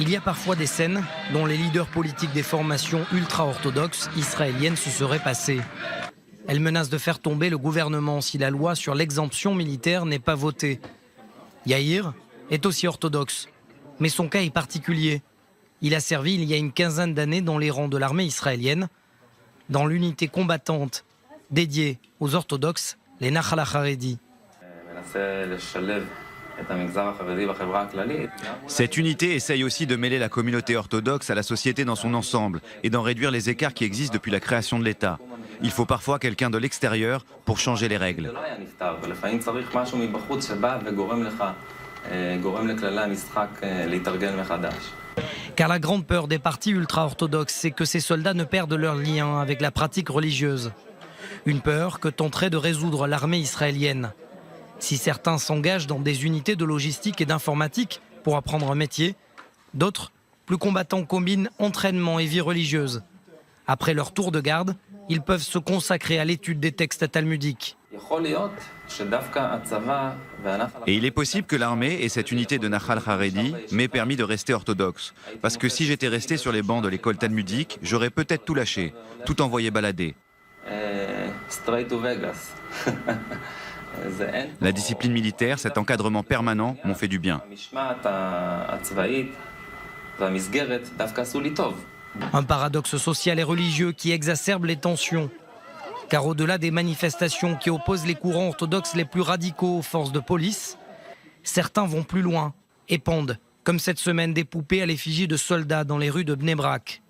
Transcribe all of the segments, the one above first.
Il y a parfois des scènes dont les leaders politiques des formations ultra-orthodoxes israéliennes se seraient passés. Elles menacent de faire tomber le gouvernement si la loi sur l'exemption militaire n'est pas votée. Yair est aussi orthodoxe, mais son cas est particulier. Il a servi il y a une quinzaine d'années dans les rangs de l'armée israélienne, dans l'unité combattante dédiée aux orthodoxes, les Nachal HaCharedi. Cette unité essaye aussi de mêler la communauté orthodoxe à la société dans son ensemble et d'en réduire les écarts qui existent depuis la création de l'État. Il faut parfois quelqu'un de l'extérieur pour changer les règles. Car la grande peur des partis ultra-orthodoxes, c'est que ces soldats ne perdent leur lien avec la pratique religieuse. Une peur que tenterait de résoudre l'armée israélienne. Si certains s'engagent dans des unités de logistique et d'informatique pour apprendre un métier, d'autres, plus combattants, combinent entraînement et vie religieuse. Après leur tour de garde, ils peuvent se consacrer à l'étude des textes talmudiques. Et il est possible que l'armée et cette unité de Nachal HaCharedi m'aient permis de rester orthodoxe. Parce que si j'étais resté sur les bancs de l'école talmudique, j'aurais peut-être tout lâché, tout envoyé balader. La discipline militaire, cet encadrement permanent m'ont fait du bien. Un paradoxe social et religieux qui exacerbe les tensions. Car au-delà des manifestations qui opposent les courants orthodoxes les plus radicaux aux forces de police, certains vont plus loin et pendent, comme cette semaine, des poupées à l'effigie de soldats dans les rues de Bnei Brak.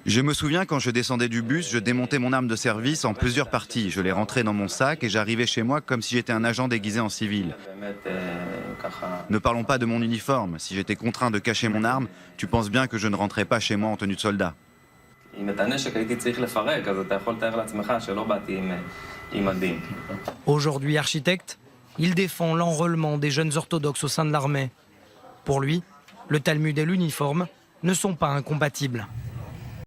Je me souviens quand je descendais du bus, je démontais mon arme de service en plusieurs parties. Je les rentrais dans mon sac et j'arrivais chez moi comme si j'étais un agent déguisé en civil. Ne parlons pas de mon uniforme. Si j'étais contraint de cacher mon arme, tu penses bien que je ne rentrais pas chez moi en tenue de soldat. Aujourd'hui architecte, il défend l'enrôlement des jeunes orthodoxes au sein de l'armée. Pour lui, le Talmud et l'uniforme ne sont pas incompatibles.